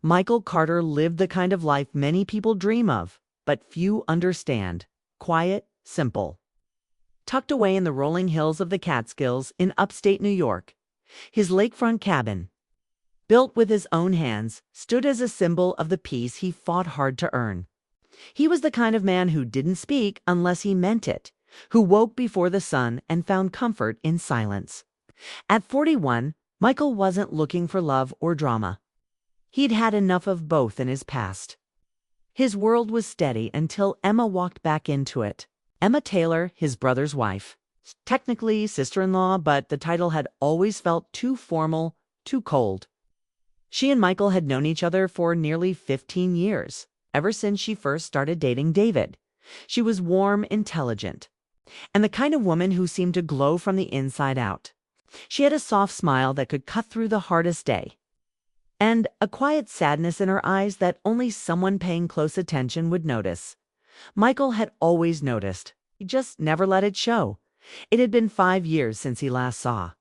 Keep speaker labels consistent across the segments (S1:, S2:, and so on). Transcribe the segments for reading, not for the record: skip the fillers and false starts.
S1: Michael Carter lived the kind of life many people dream of, but few understand. Quiet, simple. Tucked away in the rolling hills of the Catskills in upstate New York, his lakefront cabin, built with his own hands, stood as a symbol of the peace he fought hard to earn. He was the kind of man who didn't speak unless he meant it, who woke before the sun and found comfort in silence. At 41, Michael wasn't looking for love or drama. He'd had enough of both in his past. His world was steady until Emma walked back into it. Emma Taylor, his brother's wife. Technically sister-in-law, but the title had always felt too formal, too cold. She and Michael had known each other for nearly 15 years, ever since she first started dating David. She was warm, intelligent, and the kind of woman who seemed to glow from the inside out. She had a soft smile that could cut through the hardest day, and a quiet sadness in her eyes that only someone paying close attention would notice. Michael had always noticed. He just never let it show. It had been 5 years since he last saw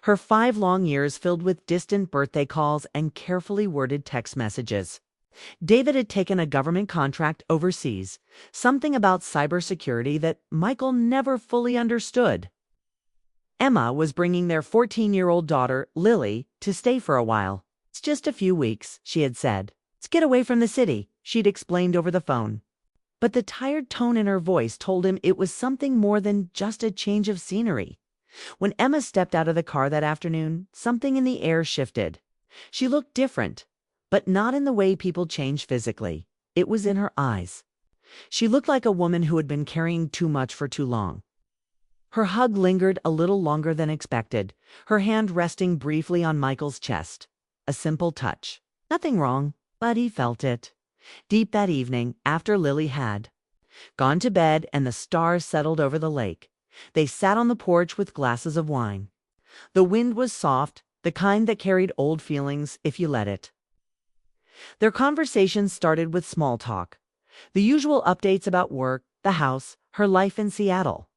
S1: her, 5 long years filled with distant birthday calls and carefully worded text messages. David had taken a government contract overseas, something about cybersecurity that Michael never fully understood. Emma was bringing their 14-year-old daughter, Lily, to stay for a while. "It's just a few weeks," she had said. "Let's get away from the city," she'd explained over the phone. But the tired tone in her voice told him it was something more than just a change of scenery. When Emma stepped out of the car that afternoon, something in the air shifted. She looked different, but not in the way people change physically. It was in her eyes. She looked like a woman who had been carrying too much for too long. Her hug lingered a little longer than expected, her hand resting briefly on Michael's chest. A simple touch. Nothing wrong, but he felt it. Deep that evening, after Lily had gone to bed and the stars settled over the lake, they sat on the porch with glasses of wine. The wind was soft, the kind that carried old feelings if you let it. Their conversation started with small talk, the usual updates about work, the house, her life in Seattle.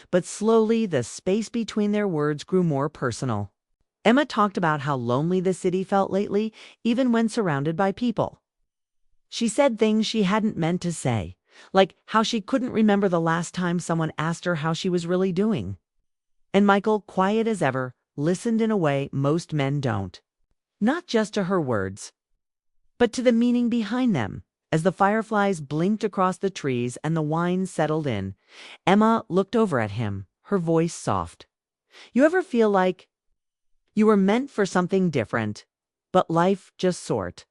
S1: But slowly, the space between their words grew more personal. Emma talked about how lonely the city felt lately, even when surrounded by people. She said things she hadn't meant to say, like how she couldn't remember the last time someone asked her how she was really doing. And Michael, quiet as ever, listened in a way most men don't. Not just to her words, but to the meaning behind them. As the fireflies blinked across the trees and the wine settled in, Emma looked over at him, her voice soft. "You ever feel like you were meant for something different, but life just sort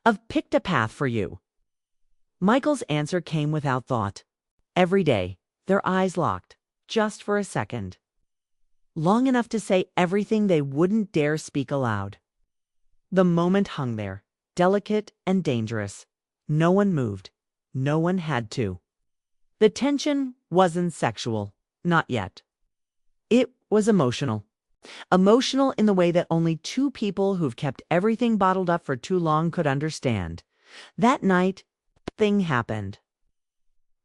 S1: of picked a path for you?" Michael's answer came without thought. Every day, their eyes locked, just for a second. Long enough to say everything they wouldn't dare speak aloud. The moment hung there, delicate and dangerous. No one moved. No one had to. The tension wasn't sexual. Not yet. It was emotional. Emotional in the way that only two people who've kept everything bottled up for too long could understand. That night, thing happened.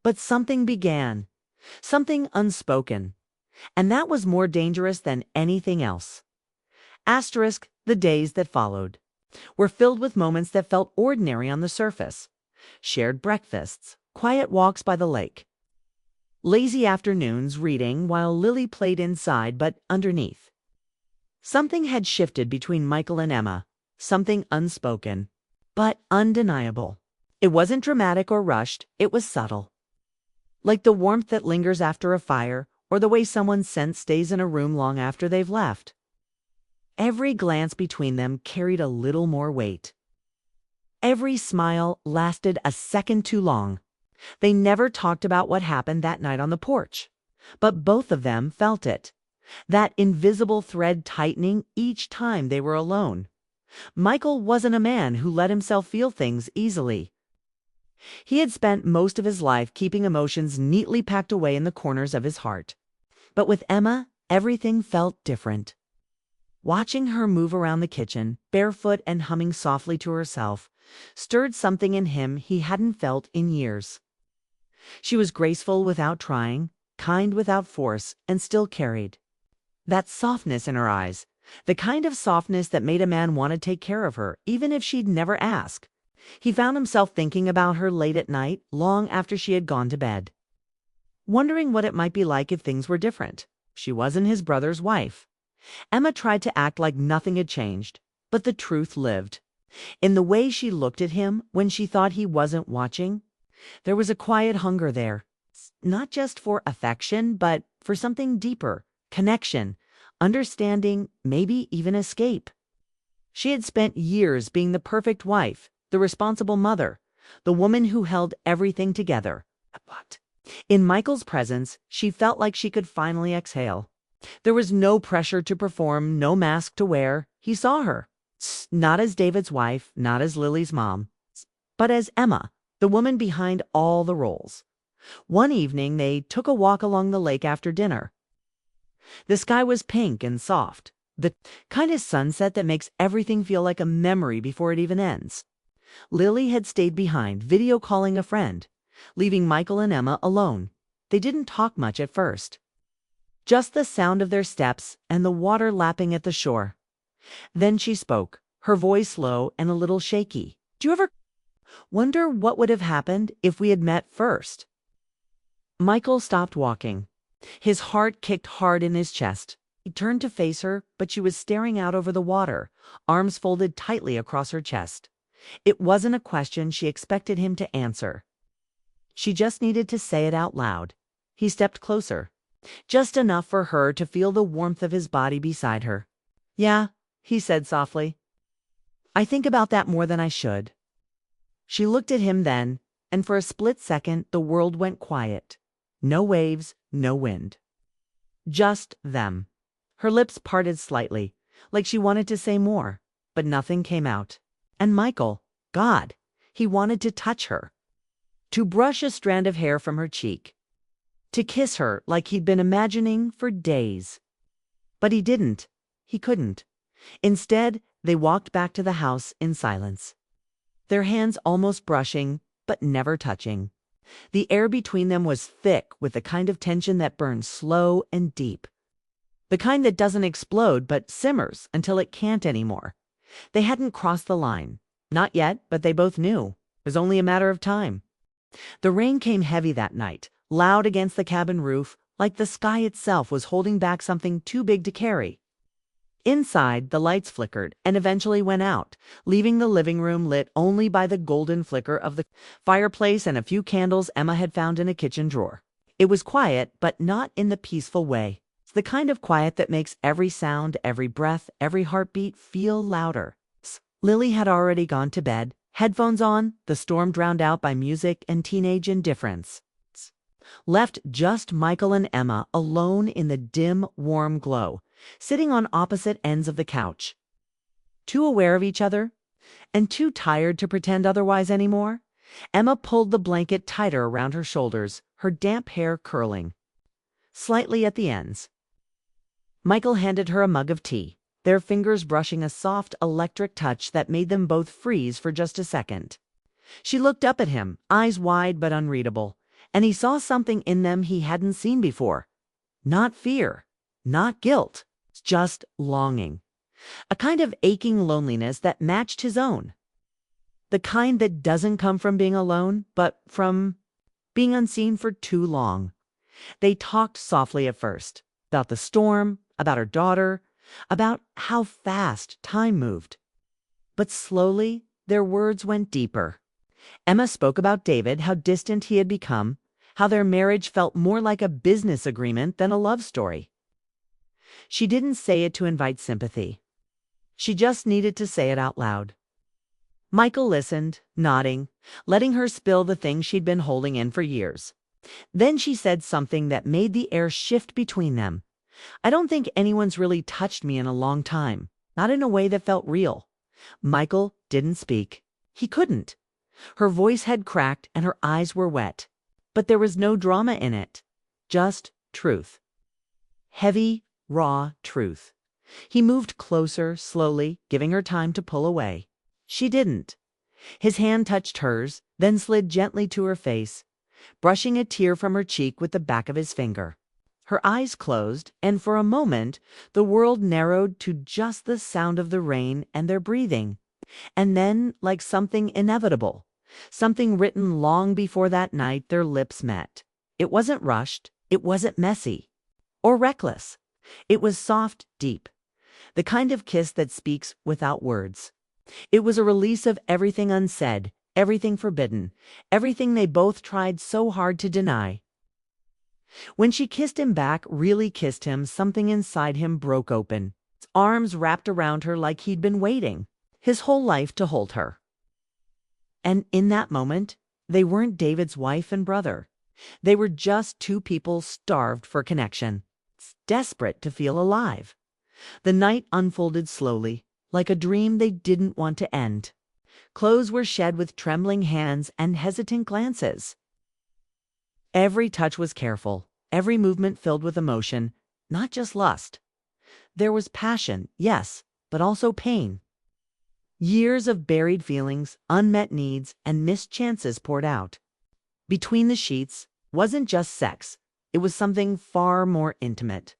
S1: But something began. Something unspoken. And that was more dangerous than anything else. Asterisk, the days that followed were filled with moments that felt ordinary on the surface. Shared breakfasts, quiet walks by the lake, lazy afternoons reading while Lily played inside, but underneath. Something had shifted between Michael and Emma, something unspoken, but undeniable. It wasn't dramatic or rushed, it was subtle. Like the warmth that lingers after a fire, or the way someone's scent stays in a room long after they've left. Every glance between them carried a little more weight. Every smile lasted a second too long. They never talked about what happened that night on the porch, but both of them felt it. That invisible thread tightening each time they were alone. Michael wasn't a man who let himself feel things easily. He had spent most of his life keeping emotions neatly packed away in the corners of his heart. But with Emma, everything felt different. Watching her move around the kitchen, barefoot and humming softly to herself, stirred something in him he hadn't felt in years. She was graceful without trying, kind without force, and still carried that softness in her eyes, The kind of softness that made a man want to take care of her, even if she'd never ask. He found himself thinking about her late at night, long after she had gone to bed. Wondering what it might be like if things were different. She wasn't his brother's wife. Emma tried to act like nothing had changed, but the truth lived. In the way she looked at him when she thought he wasn't watching, there was a quiet hunger there. Not just for affection, but for something deeper, connection, understanding, maybe even escape. She had spent years being the perfect wife, the responsible mother, the woman who held everything together. But in Michael's presence, she felt like she could finally exhale. There was no pressure to perform, no mask to wear. He saw her, not as David's wife, not as Lily's mom, but as Emma, the woman behind all the roles. One evening, they took a walk along the lake after dinner. The sky was pink and soft, the kind of sunset that makes everything feel like a memory before it even ends. Lily had stayed behind, video calling a friend, leaving Michael and Emma alone. They didn't talk much at first. Just the sound of their steps and the water lapping at the shore. Then she spoke, her voice low and a little shaky. "Do you ever wonder what would have happened if we had met first?" Michael stopped walking. His heart kicked hard in his chest. He turned to face her, but she was staring out over the water, arms folded tightly across her chest. It wasn't a question she expected him to answer. She just needed to say it out loud. He stepped closer, just enough for her to feel the warmth of his body beside her. "Yeah," he said softly. "I think about that more than I should." She looked at him then, and for a split second the world went quiet. No waves, no wind. Just them. Her lips parted slightly, like she wanted to say more, but nothing came out. And Michael, God, he wanted to touch her. To brush a strand of hair from her cheek. To kiss her like he'd been imagining for days. But he didn't. He couldn't. Instead, they walked back to the house in silence. Their hands almost brushing, but never touching. The air between them was thick with the kind of tension that burns slow and deep. The kind that doesn't explode but simmers until it can't anymore. They hadn't crossed the line. Not yet, but they both knew. It was only a matter of time. The rain came heavy that night, loud against the cabin roof, like the sky itself was holding back something too big to carry. Inside, the lights flickered and eventually went out, leaving the living room lit only by the golden flicker of the fireplace and a few candles Emma had found in a kitchen drawer. It was quiet, but not in the peaceful way. It's the kind of quiet that makes every sound, every breath, every heartbeat feel louder. Lily had already gone to bed, headphones on, the storm drowned out by music and teenage indifference. Left just Michael and Emma alone in the dim, warm glow, sitting on opposite ends of the couch. Too aware of each other, and too tired to pretend otherwise anymore, Emma pulled the blanket tighter around her shoulders, her damp hair curling slightly at the ends. Michael handed her a mug of tea, their fingers brushing a soft electric touch that made them both freeze for just a second. She looked up at him, eyes wide but unreadable, and he saw something in them he hadn't seen before. Not fear, not guilt, just longing. A kind of aching loneliness that matched his own. The kind that doesn't come from being alone, but from being unseen for too long. They talked softly at first, about the storm, about her daughter, about how fast time moved. But slowly, their words went deeper. Emma spoke about David, how distant he had become, how their marriage felt more like a business agreement than a love story. She didn't say it to invite sympathy. She just needed to say it out loud. Michael listened, nodding, letting her spill the things she'd been holding in for years. Then she said something that made the air shift between them. "I don't think anyone's really touched me in a long time, not in a way that felt real." Michael didn't speak. He couldn't. Her voice had cracked and her eyes were wet. But there was no drama in it. Just truth. Heavy, raw truth. He moved closer, slowly, giving her time to pull away. She didn't. His hand touched hers, then slid gently to her face, brushing a tear from her cheek with the back of his finger. Her eyes closed, and for a moment, the world narrowed to just the sound of the rain and their breathing. And then, like something inevitable, something written long before that night, their lips met. It wasn't rushed, it wasn't messy, or reckless. It was soft, deep, the kind of kiss that speaks without words. It was a release of everything unsaid, everything forbidden, everything they both tried so hard to deny. When she kissed him back, really kissed him, something inside him broke open. His arms wrapped around her like he'd been waiting his whole life to hold her. And in that moment, they weren't David's wife and brother. They were just two people starved for connection, desperate to feel alive. The night unfolded slowly, like a dream they didn't want to end. Clothes were shed with trembling hands and hesitant glances. Every touch was careful, every movement filled with emotion, not just lust. There was passion, yes, but also pain. Years of buried feelings, unmet needs, and missed chances poured out. Between the sheets wasn't just sex, it was something far more intimate.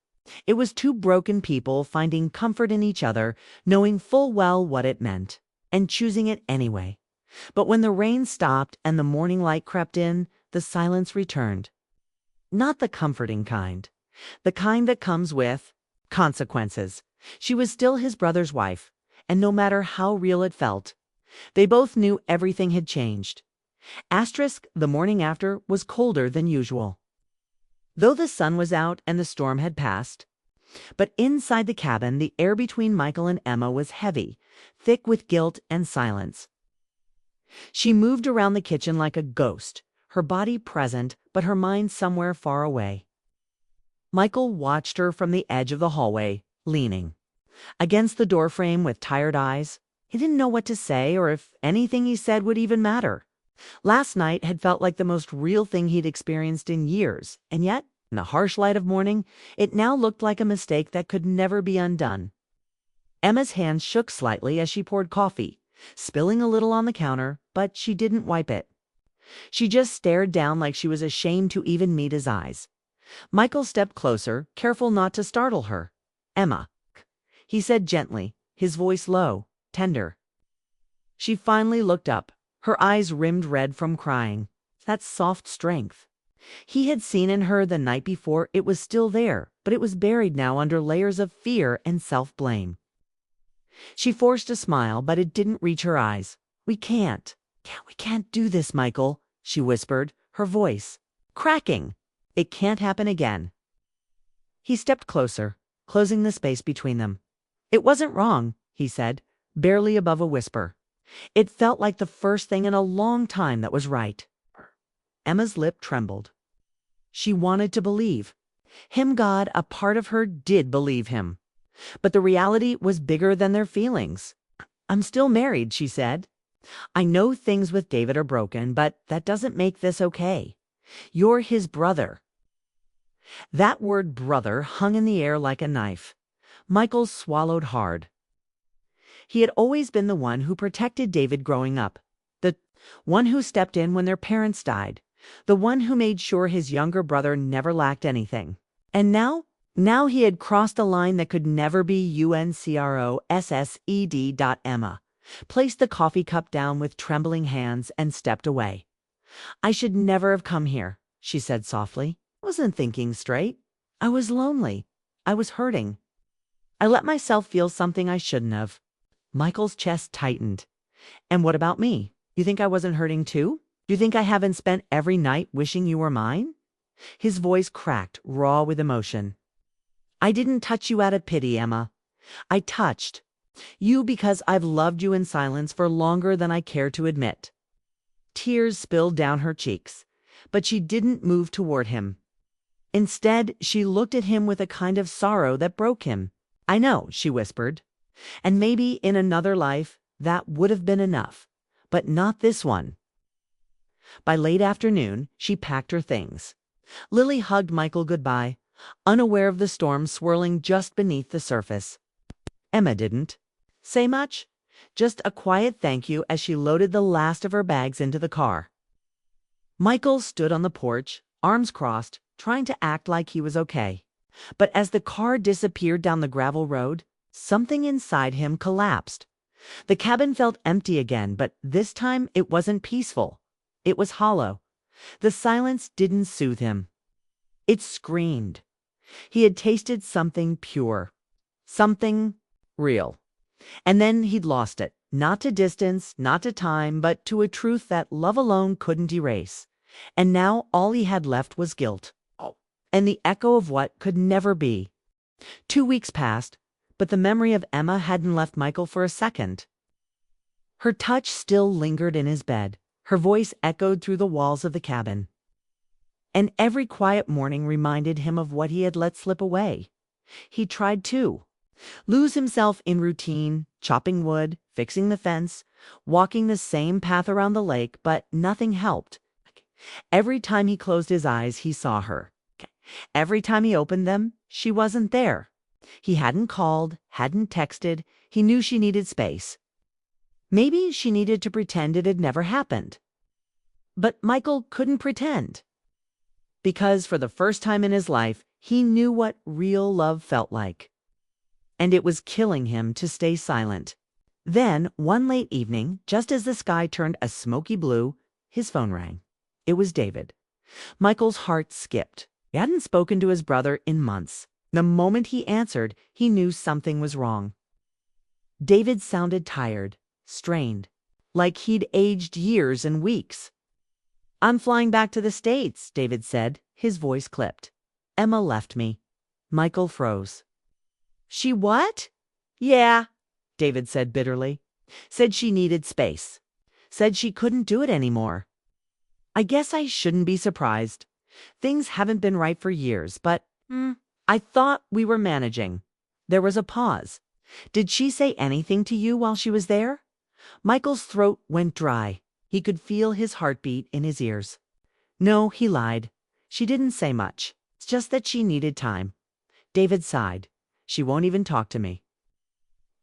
S1: It was two broken people finding comfort in each other, knowing full well what it meant, and choosing it anyway. But when the rain stopped and the morning light crept in, the silence returned. Not the comforting kind. The kind that comes with consequences. She was still his brother's wife, and no matter how real it felt, they both knew everything had changed. The morning after was colder than usual, though the sun was out and the storm had passed. But inside the cabin, the air between Michael and Emma was heavy, thick with guilt and silence. She moved around the kitchen like a ghost, her body present, but her mind somewhere far away. Michael watched her from the edge of the hallway, leaning against the doorframe with tired eyes. He didn't know what to say or if anything he said would even matter. Last night had felt like the most real thing he'd experienced in years, and yet, in the harsh light of morning, it now looked like a mistake that could never be undone. Emma's hands shook slightly as she poured coffee, spilling a little on the counter, but she didn't wipe it. She just stared down like she was ashamed to even meet his eyes. Michael stepped closer, careful not to startle her. "Emma," he said gently, his voice low, tender. She finally looked up, her eyes rimmed red from crying. That soft strength he had seen in her the night before, it was still there, but it was buried now under layers of fear and self-blame. She forced a smile, but it didn't reach her eyes. We can't do this, Michael," she whispered, her voice cracking. "It can't happen again." He stepped closer, closing the space between them. "It wasn't wrong," he said, barely above a whisper. "It felt like the first thing in a long time that was right." Emma's lip trembled. She wanted to believe him. God, a part of her did believe him. But the reality was bigger than their feelings. "I'm still married," she said. "I know things with David are broken, but that doesn't make this okay. You're his brother." That word brother hung in the air like a knife. Michael swallowed hard. He had always been the one who protected David growing up, the one who stepped in when their parents died, the one who made sure his younger brother never lacked anything. And now he had crossed a line that could never be UNCROSSED. Emma placed the coffee cup down with trembling hands and stepped away. "I should never have come here," she said softly. "I wasn't thinking straight. I was lonely. I was hurting. I let myself feel something I shouldn't have." Michael's chest tightened. "And what about me? You think I wasn't hurting too? Do you think I haven't spent every night wishing you were mine?" His voice cracked, raw with emotion. "I didn't touch you out of pity, Emma. I touched you because I've loved you in silence for longer than I care to admit." Tears spilled down her cheeks, but she didn't move toward him. Instead, she looked at him with a kind of sorrow that broke him. "I know," she whispered. "And maybe in another life that would have been enough, but not this one." By late afternoon, she packed her things. Lily hugged Michael goodbye, unaware of the storm swirling just beneath the surface. Emma didn't say much, just a quiet thank you as she loaded the last of her bags into the car. Michael stood on the porch, arms crossed, trying to act like he was okay. But as the car disappeared down the gravel road, something inside him collapsed. The cabin felt empty again, but this time it wasn't peaceful. It was hollow. The silence didn't soothe him. It screamed. He had tasted something pure, something real. And then he'd lost it, not to distance, not to time, but to a truth that love alone couldn't erase. And now all he had left was guilt, and the echo of what could never be. 2 weeks passed, but the memory of Emma hadn't left Michael for a second. Her touch still lingered in his bed. Her voice echoed through the walls of the cabin. And every quiet morning reminded him of what he had let slip away. He tried to lose himself in routine, chopping wood, fixing the fence, walking the same path around the lake, but nothing helped. Every time he closed his eyes, he saw her. Every time he opened them, she wasn't there. He hadn't called, hadn't texted. He knew she needed space. Maybe she needed to pretend it had never happened. But Michael couldn't pretend. Because for the first time in his life, he knew what real love felt like. And it was killing him to stay silent. Then, one late evening, just as the sky turned a smoky blue, his phone rang. It was David. Michael's heart skipped. He hadn't spoken to his brother in months. The moment he answered, he knew something was wrong. David sounded tired, strained, like he'd aged years and weeks. "I'm flying back to the States," David said, his voice clipped. "Emma left me." Michael froze. "She what?" "Yeah," David said bitterly. "Said she needed space. Said she couldn't do it anymore." "I guess I shouldn't be surprised. Things haven't been right for years, but I thought we were managing." There was a pause. "Did she say anything to you while she was there?" Michael's throat went dry. He could feel his heartbeat in his ears. "No," he lied. "She didn't say much. It's just that she needed time." David sighed. "She won't even talk to me."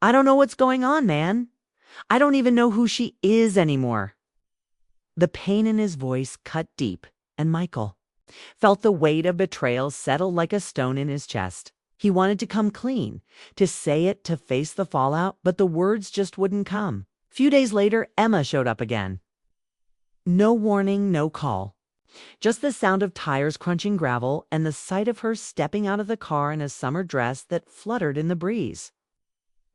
S1: "I don't know what's going on, man. I don't even know who she is anymore." The pain in his voice cut deep, and Michael felt the weight of betrayal settle like a stone in his chest. He wanted to come clean, to say it, to face the fallout, but the words just wouldn't come. A few days later, Emma showed up again. No warning, no call. Just the sound of tires crunching gravel and the sight of her stepping out of the car in a summer dress that fluttered in the breeze.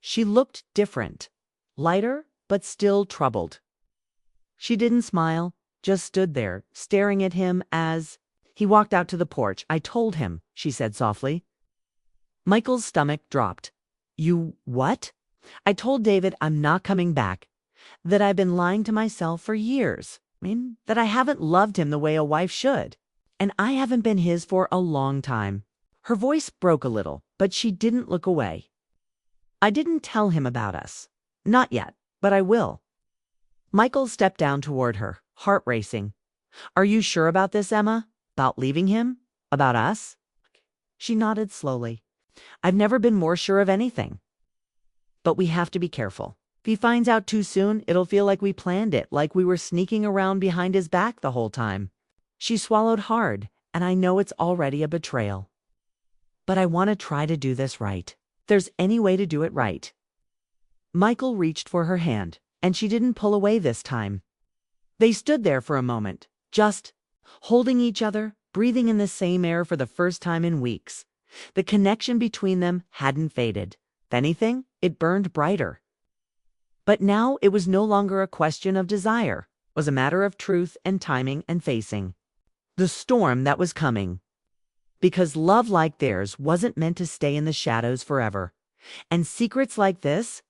S1: She looked different, lighter, but still troubled. She didn't smile, just stood there, staring at him as he walked out to the porch. "I told him," she said softly. Michael's stomach dropped. "You what?" "I told David I'm not coming back. That I've been lying to myself for years. That I haven't loved him the way a wife should. And I haven't been his for a long time." Her voice broke a little, but she didn't look away. "I didn't tell him about us. Not yet, but I will." Michael stepped down toward her, heart racing. "Are you sure about this, Emma? About leaving him? About us?" She nodded slowly. "I've never been more sure of anything. But we have to be careful. If he finds out too soon, it'll feel like we planned it, like we were sneaking around behind his back the whole time." She swallowed hard, "And I know it's already a betrayal. But I want to try to do this right. If there's any way to do it right." Michael reached for her hand, and she didn't pull away this time. They stood there for a moment, just holding each other, breathing in the same air for the first time in weeks. The connection between them hadn't faded. If anything, it burned brighter. But now it was no longer a question of desire. It was a matter of truth and timing and facing the storm that was coming. Because love like theirs wasn't meant to stay in the shadows forever. And secrets like this,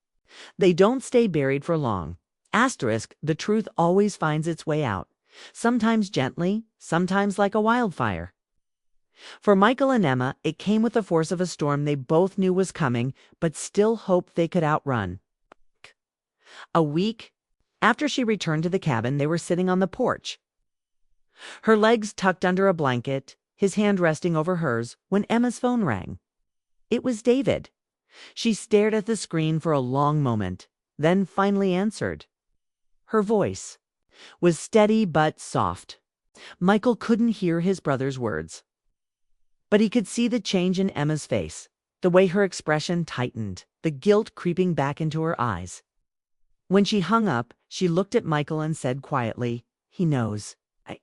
S1: they don't stay buried for long. Asterisk, the truth always finds its way out. Sometimes gently, sometimes like a wildfire. For Michael and Emma, it came with the force of a storm they both knew was coming, but still hoped they could outrun. A week after she returned to the cabin, they were sitting on the porch, her legs tucked under a blanket, his hand resting over hers, when Emma's phone rang. It was David. She stared at the screen for a long moment, then finally answered. Her voice was steady but soft. Michael couldn't hear his brother's words. But he could see the change in Emma's face, the way her expression tightened, the guilt creeping back into her eyes. When she hung up, she looked at Michael and said quietly, "He knows. I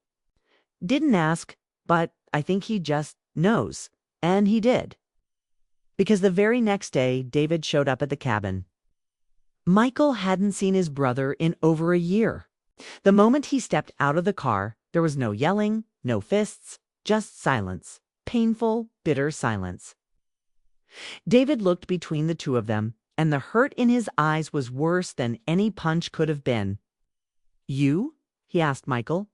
S1: didn't ask, but I think he just knows." And he did. Because the very next day, David showed up at the cabin. Michael hadn't seen his brother in over a year. The moment he stepped out of the car, there was no yelling, no fists, just silence. Painful, bitter silence. David looked between the two of them, and the hurt in his eyes was worse than any punch could have been. "You?" he asked Michael,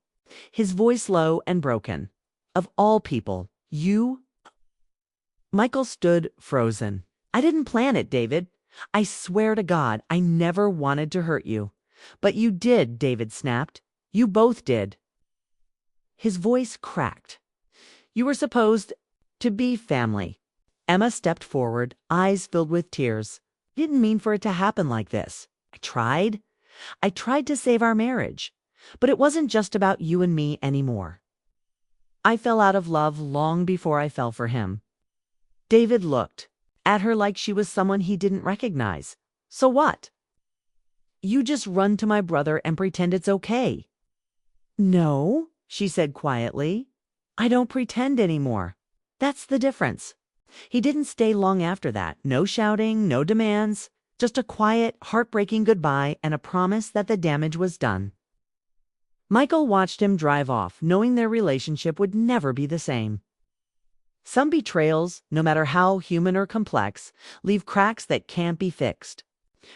S1: his voice low and broken. "Of all people, you?" Michael stood frozen. "I didn't plan it, David. I swear to God, I never wanted to hurt you. But you did," David snapped. "You both did." His voice cracked. "You were supposed to be family." Emma stepped forward, eyes filled with tears. "I didn't mean for it to happen like this. I tried. I tried to save our marriage. But it wasn't just about you and me anymore. I fell out of love long before I fell for him." David looked at her like she was someone he didn't recognize. "So what? You just run to my brother and pretend it's okay." "No," she said quietly. "I don't pretend anymore. That's the difference." He didn't stay long after that. No shouting, no demands, just a quiet, heartbreaking goodbye and a promise that the damage was done. Michael watched him drive off, knowing their relationship would never be the same. Some betrayals, no matter how human or complex, leave cracks that can't be fixed.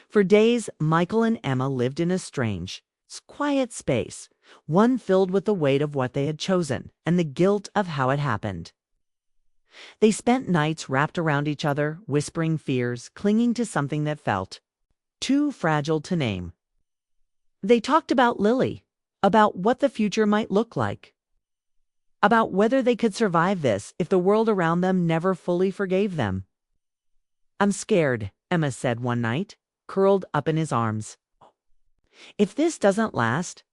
S1: For days, Michael and Emma lived in a strange, quiet space, one filled with the weight of what they had chosen and the guilt of how it happened. They spent nights wrapped around each other, whispering fears, clinging to something that felt too fragile to name. They talked about Lily, about what the future might look like, about whether they could survive this if the world around them never fully forgave them. "I'm scared," Emma said one night, curled up in his arms. "If this doesn't last."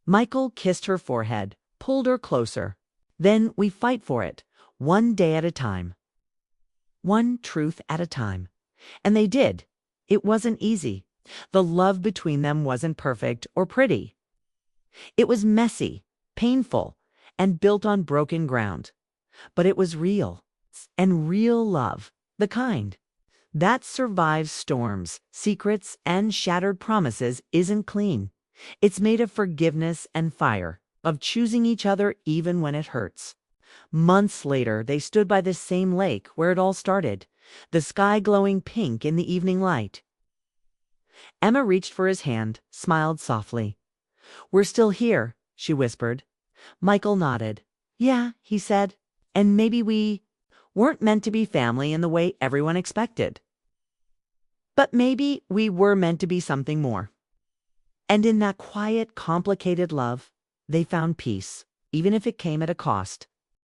S1: Michael kissed her forehead, pulled her closer. "Then we fight for it, one day at a time. One truth at a time." And they did. It wasn't easy. The love between them wasn't perfect or pretty. It was messy, painful, and built on broken ground. But it was real. And real love, the kind that survives storms, secrets, and shattered promises, isn't clean. It's made of forgiveness and fire, of choosing each other even when it hurts. Months later, they stood by the same lake where it all started, the sky glowing pink in the evening light. Emma reached for his hand, smiled softly. "We're still here," she whispered. Michael nodded. "Yeah," he said, "and maybe we weren't meant to be family in the way everyone expected. But maybe we were meant to be something more." And in that quiet, complicated love, they found peace, even if it came at a cost.